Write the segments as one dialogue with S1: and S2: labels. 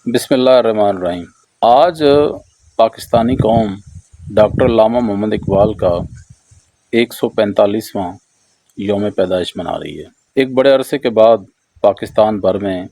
S1: بسم اللہ الرحمن الرحیم۔ آج پاکستانی قوم ڈاکٹر علامہ محمد اقبال کا 145واں یوم پیدائش منا رہی ہے۔ ایک بڑے عرصے کے بعد پاکستان بھر میں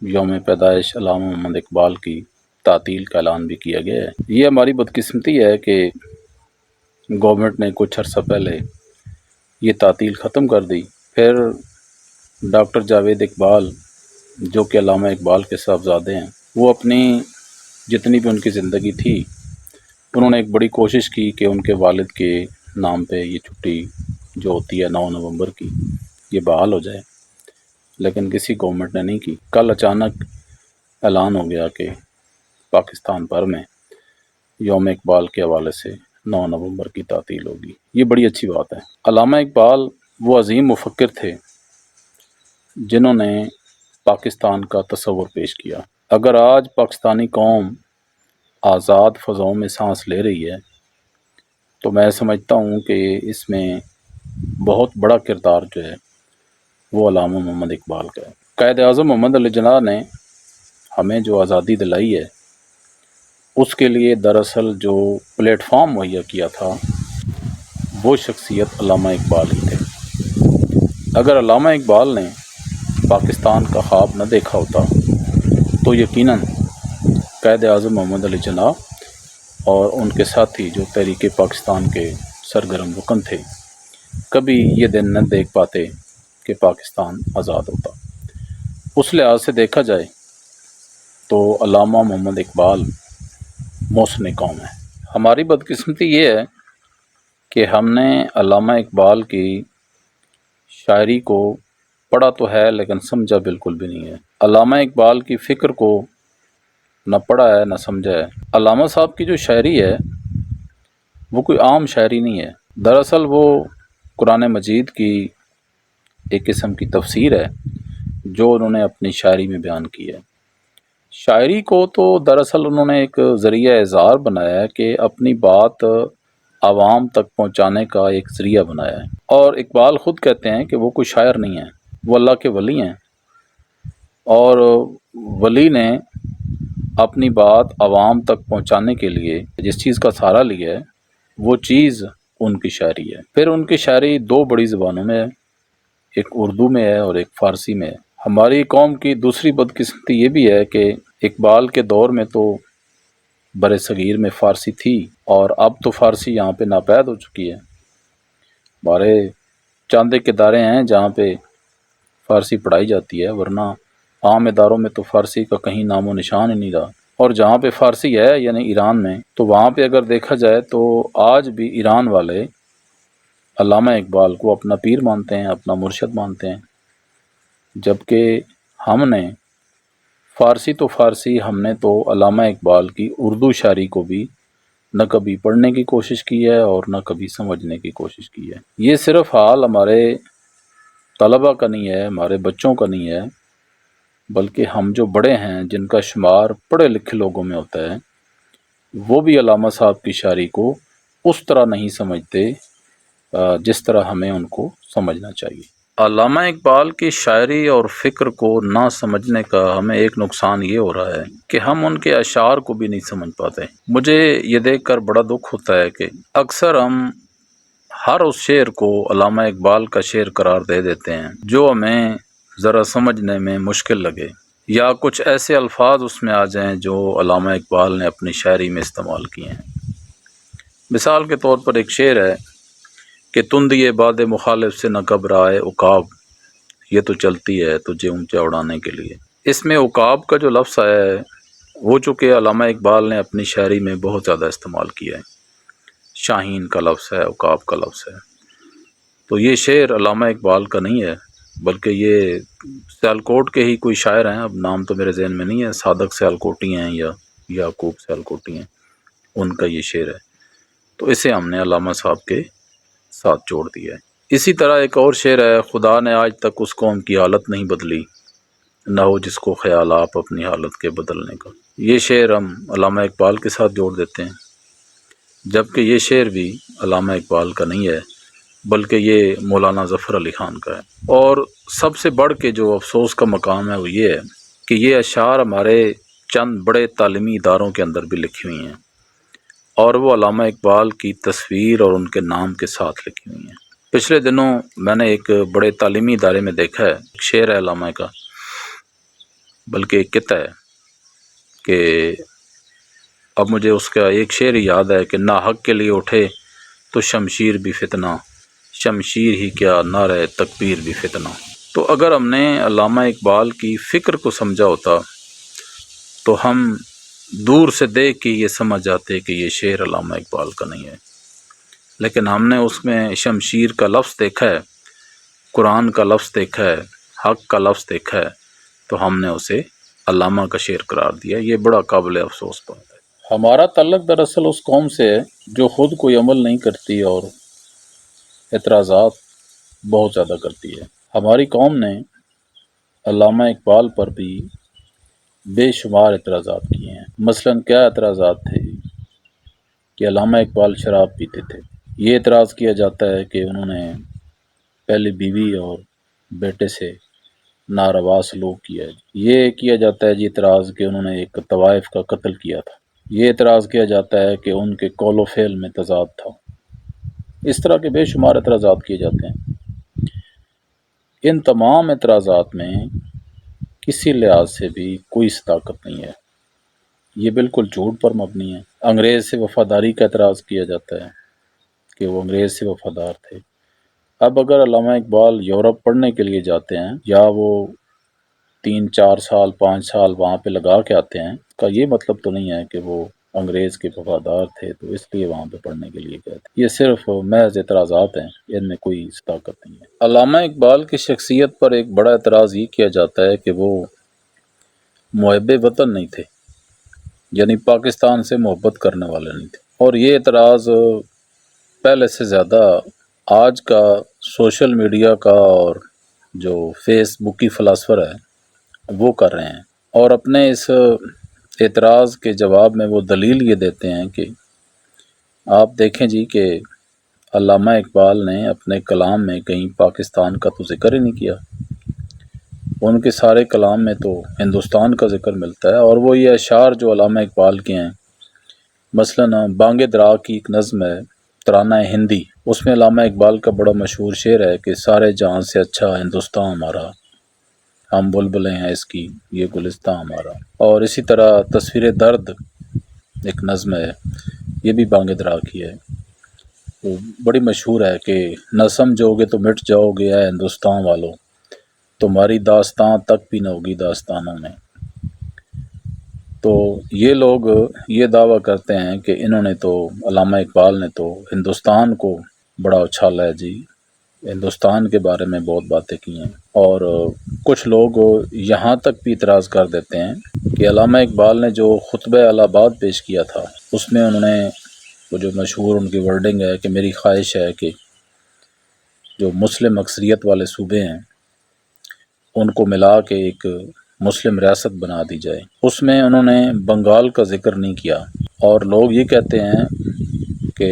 S1: یوم پیدائش علامہ محمد اقبال کی تعطیل کا اعلان بھی کیا گیا ہے۔ یہ ہماری بدقسمتی ہے کہ گورنمنٹ نے کچھ عرصہ پہلے یہ تعطیل ختم کر دی، پھر ڈاکٹر جاوید اقبال جو کہ علامہ اقبال کے صاحبزادے ہیں، وہ اپنی جتنی بھی ان کی زندگی تھی انہوں نے ایک بڑی کوشش کی کہ ان کے والد کے نام پہ یہ چھٹی جو ہوتی ہے 9 نومبر کی یہ بحال ہو جائے، لیکن کسی گورنمنٹ نے نہیں کی۔ کل اچانک اعلان ہو گیا کہ پاکستان بھر میں یوم اقبال کے حوالے سے 9 نومبر کی تعطیل ہوگی۔ یہ بڑی اچھی بات ہے۔ علامہ اقبال وہ عظیم مفکر تھے جنہوں نے پاکستان کا تصور پیش کیا۔ اگر آج پاکستانی قوم آزاد فضاؤں میں سانس لے رہی ہے تو میں سمجھتا ہوں کہ اس میں بہت بڑا کردار جو ہے وہ علامہ محمد اقبال کا ہے۔ قائد اعظم محمد علی جناح نے ہمیں جو آزادی دلائی ہے اس کے لیے دراصل جو پلیٹ فارم مہیا کیا تھا وہ شخصیت علامہ اقبال ہی تھے۔ اگر علامہ اقبال نے پاکستان کا خواب نہ دیکھا ہوتا تو یقیناً قائد اعظم محمد علی جناح اور ان کے ساتھی جو تحریک پاکستان کے سرگرم رکن تھے کبھی یہ دن نہ دیکھ پاتے کہ پاکستان آزاد ہوتا۔ اس لحاظ سے دیکھا جائے تو علامہ محمد اقبال محسن قوم ہے۔ ہماری بدقسمتی یہ ہے کہ ہم نے علامہ اقبال کی شاعری کو پڑھا تو ہے لیکن سمجھا بالکل بھی نہیں ہے۔ علامہ اقبال کی فکر کو نہ پڑھا ہے نہ سمجھا ہے۔ علامہ صاحب کی جو شاعری ہے وہ کوئی عام شاعری نہیں ہے، دراصل وہ قرآن مجید کی ایک قسم کی تفسیر ہے جو انہوں نے اپنی شاعری میں بیان کی ہے۔ شاعری کو تو دراصل انہوں نے ایک ذریعہ اظہار بنایا ہے کہ اپنی بات عوام تک پہنچانے کا ایک ذریعہ بنایا ہے۔ اور اقبال خود کہتے ہیں کہ وہ کوئی شاعر نہیں ہے، وہ اللہ کے ولی ہیں، اور ولی نے اپنی بات عوام تک پہنچانے کے لیے جس چیز کا سہارا لیا ہے وہ چیز ان کی شاعری ہے۔ پھر ان کی شاعری دو بڑی زبانوں میں ہے، ایک اردو میں ہے اور ایک فارسی میں ہے۔ ہماری قوم کی دوسری بدقسمتی یہ بھی ہے کہ اقبال کے دور میں تو بر صغیر میں فارسی تھی اور اب تو فارسی یہاں پہ ناپید ہو چکی ہے۔ ہمارے چاند ایک ادارے ہیں جہاں پہ فارسی پڑھائی جاتی ہے، ورنہ عام اداروں میں تو فارسی کا کہیں نام و نشان ہی نہیں رہا۔ اور جہاں پہ فارسی ہے یعنی ایران میں، تو وہاں پہ اگر دیکھا جائے تو آج بھی ایران والے علامہ اقبال کو اپنا پیر مانتے ہیں، اپنا مرشد مانتے ہیں، جبکہ ہم نے فارسی تو فارسی، ہم نے تو علامہ اقبال کی اردو شاعری کو بھی نہ کبھی پڑھنے کی کوشش کی ہے اور نہ کبھی سمجھنے کی کوشش کی ہے۔ یہ صرف حال ہمارے طلبہ کا نہیں ہے، ہمارے بچوں کا نہیں ہے، بلکہ ہم جو بڑے ہیں جن کا شمار پڑھے لکھے لوگوں میں ہوتا ہے وہ بھی علامہ صاحب کی شاعری کو اس طرح نہیں سمجھتے جس طرح ہمیں ان کو سمجھنا چاہیے۔ علامہ اقبال کی شاعری اور فکر کو نہ سمجھنے کا ہمیں ایک نقصان یہ ہو رہا ہے کہ ہم ان کے اشعار کو بھی نہیں سمجھ پاتے۔ مجھے یہ دیکھ کر بڑا دکھ ہوتا ہے کہ اکثر ہم ہر اس شعر کو علامہ اقبال کا شعر قرار دے دیتے ہیں جو ہمیں ذرا سمجھنے میں مشکل لگے، یا کچھ ایسے الفاظ اس میں آ جائیں جو علامہ اقبال نے اپنی شاعری میں استعمال کیے ہیں۔ مثال کے طور پر ایک شعر ہے کہ تندیے باد مخالف سے نہ گھبرائے عقاب، یہ تو چلتی ہے تجھے اونچا اڑانے کے لیے۔ اس میں عقاب کا جو لفظ آیا ہے وہ چونکہ علامہ اقبال نے اپنی شاعری میں بہت زیادہ استعمال کیا ہے، شاہین کا لفظ ہے، عقاب کا لفظ ہے، تو یہ شعر علامہ اقبال کا نہیں ہے بلکہ یہ سیالکوٹ کے ہی کوئی شاعر ہیں، اب نام تو میرے ذہن میں نہیں ہے، صادق سیالکوٹی ہیں یا یعقوب سیالکوٹی ہیں، ان کا یہ شعر ہے، تو اسے ہم نے علامہ صاحب کے ساتھ جوڑ دیا ہے۔ اسی طرح ایک اور شعر ہے، خدا نے آج تک اس قوم کی حالت نہیں بدلی، نہ ہو جس کو خیال آپ اپنی حالت کے بدلنے کا۔ یہ شعر ہم علامہ اقبال کے ساتھ جوڑ دیتے ہیں، جبکہ یہ شعر بھی علامہ اقبال کا نہیں ہے بلکہ یہ مولانا ظفر علی خان کا ہے۔ اور سب سے بڑھ کے جو افسوس کا مقام ہے وہ یہ ہے کہ یہ اشعار ہمارے چند بڑے تعلیمی اداروں کے اندر بھی لکھی ہوئی ہیں، اور وہ علامہ اقبال کی تصویر اور ان کے نام کے ساتھ لکھی ہوئی ہیں۔ پچھلے دنوں میں نے ایک بڑے تعلیمی ادارے میں دیکھا ہے، ایک شعر ہے علامہ کا، بلکہ ایک قطعہ ہے کہ اب مجھے اس کا ایک شعر ہی یاد ہے کہ ناحق کے لیے اٹھے تو شمشیر بھی فتنہ، شمشیر ہی کیا نعرہ تکبیر بھی فتنہ۔ تو اگر ہم نے علامہ اقبال کی فکر کو سمجھا ہوتا تو ہم دور سے دیکھ کے یہ سمجھ جاتے کہ یہ شعر علامہ اقبال کا نہیں ہے، لیکن ہم نے اس میں شمشیر کا لفظ دیکھا ہے، قرآن کا لفظ دیکھا ہے، حق کا لفظ دیکھا ہے، تو ہم نے اسے علامہ کا شعر قرار دیا۔ یہ بڑا قابل افسوس بات ہے۔ ہمارا تعلق دراصل اس قوم سے ہے جو خود کوئی عمل نہیں کرتی اور اعتراضات بہت زیادہ کرتی ہے۔ ہماری قوم نے علامہ اقبال پر بھی بے شمار اعتراضات کیے ہیں۔ مثلاً کیا اعتراضات تھے کہ علامہ اقبال شراب پیتے تھے۔ یہ اعتراض کیا جاتا ہے کہ انہوں نے پہلی بیوی اور بیٹے سے ناروا سلوک کیا ہے۔ یہ کیا جاتا ہے اعتراض کہ انہوں نے ایک طوائف کا قتل کیا تھا۔ یہ اعتراض کیا جاتا ہے کہ ان کے قول و فعل میں تضاد تھا۔ اس طرح کے بے شمار اعتراضات کیے جاتے ہیں۔ ان تمام اعتراضات میں کسی لحاظ سے بھی کوئی صداقت نہیں ہے، یہ بالکل جھوٹ پر مبنی ہے۔ انگریز سے وفاداری کا اعتراض کیا جاتا ہے کہ وہ انگریز سے وفادار تھے۔ اب اگر علامہ اقبال یورپ پڑھنے کے لیے جاتے ہیں یا وہ 3 4 سال 5 سال وہاں پہ لگا کے آتے ہیں، کا یہ مطلب تو نہیں ہے کہ وہ انگریز کے وفادار تھے تو اس لیے وہاں پہ پڑھنے کے لیے گئے تھے۔ یہ صرف محض اعتراضات ہیں، ان میں کوئی صداقت نہیں ہے۔ علامہ اقبال کی شخصیت پر ایک بڑا اعتراض یہ کیا جاتا ہے کہ وہ محب وطن نہیں تھے، یعنی پاکستان سے محبت کرنے والے نہیں تھے۔ اور یہ اعتراض پہلے سے زیادہ آج کا سوشل میڈیا کا اور جو فیس بک کی فلاسفر ہے وہ کر رہے ہیں، اور اپنے اس اعتراض کے جواب میں وہ دلیل یہ دیتے ہیں کہ آپ دیکھیں جی کہ علامہ اقبال نے اپنے کلام میں کہیں پاکستان کا تو ذکر ہی نہیں کیا، ان کے سارے کلام میں تو ہندوستان کا ذکر ملتا ہے۔ اور وہ یہ اشعار جو علامہ اقبال کے ہیں، مثلا بانگ درا کی ایک نظم ہے ترانہ ہندی، اس میں علامہ اقبال کا بڑا مشہور شعر ہے کہ سارے جہاں سے اچھا ہندوستان ہمارا، ہم بلبلیں ہیں اس کی یہ گلستان ہمارا۔ اور اسی طرح تصویر درد ایک نظم ہے، یہ بھی بانگ درا کی ہے، وہ بڑی مشہور ہے کہ نہ سمجھو گے تو مٹ جاؤ گے اے ہندوستان والوں، تمہاری داستان تک بھی نہ ہوگی داستانوں میں۔ تو یہ لوگ یہ دعویٰ کرتے ہیں کہ انہوں نے تو علامہ اقبال نے تو ہندوستان کو بڑا اچھالا ہے جی، ہندوستان کے بارے میں بہت باتیں کی ہیں۔ اور کچھ لوگ یہاں تک بھی اعتراض کر دیتے ہیں کہ علامہ اقبال نے جو خطبہ الہ آباد پیش کیا تھا اس میں انہوں نے وہ جو مشہور ان کی ورڈنگ ہے کہ میری خواہش ہے کہ جو مسلم اکثریت والے صوبے ہیں ان کو ملا کے ایک مسلم ریاست بنا دی جائے، اس میں انہوں نے بنگال کا ذکر نہیں کیا۔ اور لوگ یہ کہتے ہیں کہ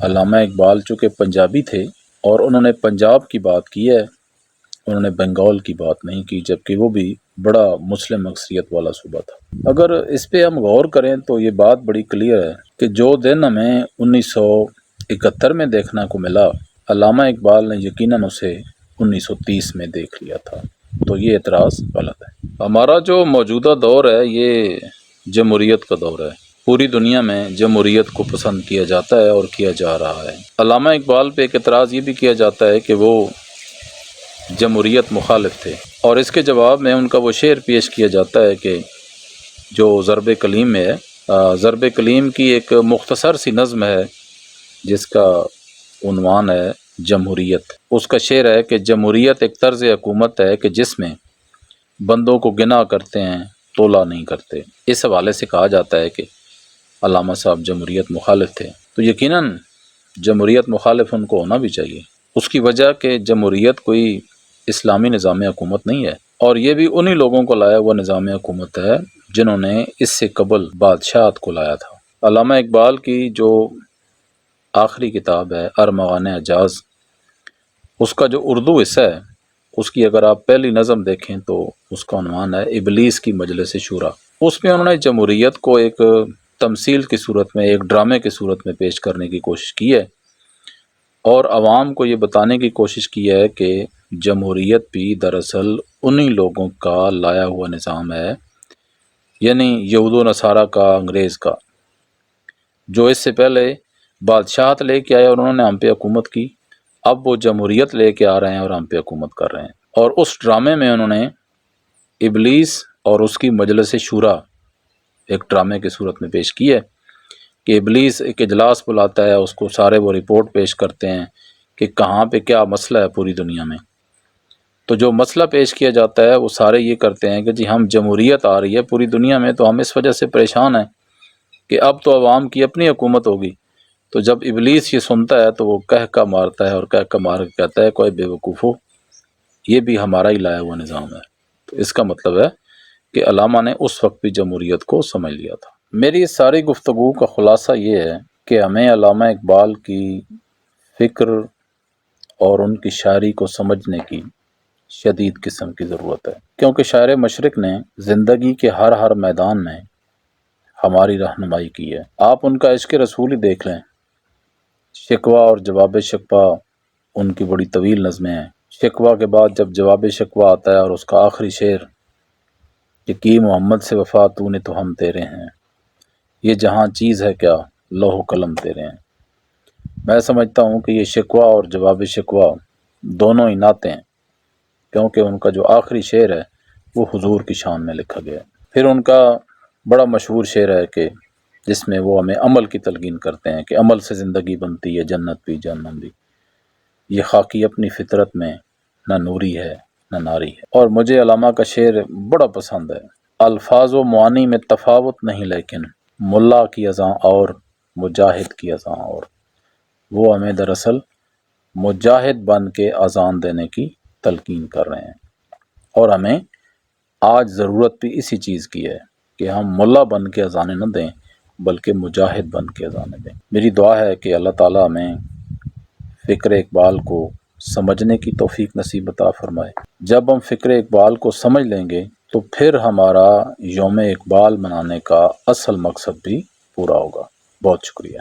S1: علامہ اقبال چونکہ پنجابی تھے اور انہوں نے پنجاب کی بات کی ہے، انہوں نے بنگال کی بات نہیں کی، جبکہ وہ بھی بڑا مسلم اکثریت والا صوبہ تھا۔ اگر اس پہ ہم غور کریں تو یہ بات بڑی کلیئر ہے کہ جو دن ہمیں 1971 میں دیکھنا کو ملا، علامہ اقبال نے یقیناً اسے 1930 میں دیکھ لیا تھا۔ تو یہ اعتراض غلط ہے۔ ہمارا جو موجودہ دور ہے یہ جمہوریت کا دور ہے، پوری دنیا میں جمہوریت کو پسند کیا جاتا ہے اور کیا جا رہا ہے۔ علامہ اقبال پہ ایک اعتراض یہ بھی کیا جاتا ہے کہ وہ جمہوریت مخالف تھے، اور اس کے جواب میں ان کا وہ شعر پیش کیا جاتا ہے کہ جو ضرب کلیم میں ہے، ضرب کلیم کی ایک مختصر سی نظم ہے جس کا عنوان ہے جمہوریت۔ اس کا شعر ہے کہ جمہوریت ایک طرز حکومت ہے کہ جس میں بندوں کو گنا کرتے ہیں تولا نہیں کرتے۔ اس حوالے سے کہا جاتا ہے کہ علامہ صاحب جمہوریت مخالف تھے، تو یقیناً جمہوریت مخالف ان کو ہونا بھی چاہیے۔ اس کی وجہ کہ جمہوریت کوئی اسلامی نظام حکومت نہیں ہے، اور یہ بھی انہی لوگوں کو لایا ہوا نظام حکومت ہے جنہوں نے اس سے قبل بادشاہت کو لایا تھا۔ علامہ اقبال کی جو آخری کتاب ہے ارمغان اعجاز، اس کا جو اردو حصہ ہے اس کی اگر آپ پہلی نظم دیکھیں تو اس کا عنوان ہے ابلیس کی مجلس شورا۔ اس میں انہوں نے جمہوریت کو ایک تمثیل کی صورت میں، ایک ڈرامے کی صورت میں پیش کرنے کی کوشش کی ہے، اور عوام کو یہ بتانے کی کوشش کی ہے کہ جمہوریت بھی دراصل انہی لوگوں کا لایا ہوا نظام ہے، یعنی یہود و نصارہ کا، انگریز کا، جو اس سے پہلے بادشاہت لے کے آئے اور انہوں نے ہم پہ حکومت کی، اب وہ جمہوریت لے کے آ رہے ہیں اور ہم پہ حکومت کر رہے ہیں۔ اور اس ڈرامے میں انہوں نے ابلیس اور اس کی مجلس شورا ایک ڈرامے کی صورت میں پیش کی ہے کہ ابلیس ایک اجلاس بلاتا ہے، اس کو سارے وہ رپورٹ پیش کرتے ہیں کہ کہاں پہ کیا مسئلہ ہے پوری دنیا میں۔ تو جو مسئلہ پیش کیا جاتا ہے وہ سارے یہ کرتے ہیں کہ جی ہم جمہوریت آ رہی ہے پوری دنیا میں تو ہم اس وجہ سے پریشان ہیں کہ اب تو عوام کی اپنی حکومت ہوگی۔ تو جب ابلیس یہ سنتا ہے تو وہ کہہ کا مارتا ہے اور کہہ کا مار کے کہتا ہے کوئی بے وقوفو، یہ بھی ہمارا ہی لایا ہوا نظام ہے۔ تو اس کا مطلب ہے کہ علامہ نے اس وقت بھی جمہوریت کو سمجھ لیا تھا۔ میری اس ساری گفتگو کا خلاصہ یہ ہے کہ ہمیں علامہ اقبال کی فکر اور ان کی شاعری کو سمجھنے کی شدید قسم کی ضرورت ہے، کیونکہ شاعر مشرق نے زندگی کے ہر میدان میں ہماری رہنمائی کی ہے۔ آپ ان کا عشق رسول ہی دیکھ لیں، شکوہ اور جواب شکوہ ان کی بڑی طویل نظمیں ہیں۔ شکوہ کے بعد جب جواب شکوہ آتا ہے اور اس کا آخری شعر کہ کی محمد سے وفا تو نے تو ہم تیرے ہیں، یہ جہاں چیز ہے کیا لوح و قلم تیرے ہیں۔ میں سمجھتا ہوں کہ یہ شکوہ اور جواب شکوہ دونوں ہی نعتیں ہیں، کیونکہ ان کا جو آخری شعر ہے وہ حضور کی شان میں لکھا گیا ہے۔ پھر ان کا بڑا مشہور شعر ہے کہ جس میں وہ ہمیں عمل کی تلقین کرتے ہیں کہ عمل سے زندگی بنتی ہے جنت بھی جہنم بھی، یہ خاکی اپنی فطرت میں نہ نوری ہے نہ ناری ہے۔ اور مجھے علامہ کا شعر بڑا پسند ہے، الفاظ و معانی میں تفاوت نہیں لیکن ملا کی اذاں اور مجاہد کی اذاں اور۔ وہ ہمیں دراصل مجاہد بن کے اذان دینے کی تلقین کر رہے ہیں، اور ہمیں آج ضرورت بھی اسی چیز کی ہے کہ ہم ملا بن کے اذانیں نہ دیں بلکہ مجاہد بن کے اذانیں دیں۔ میری دعا ہے کہ اللہ تعالیٰ ہمیں فکر اقبال کو سمجھنے کی توفیق نصیب عطا فرمائے۔ جب ہم فکر اقبال کو سمجھ لیں گے تو پھر ہمارا یوم اقبال منانے کا اصل مقصد بھی پورا ہوگا۔ بہت شکریہ۔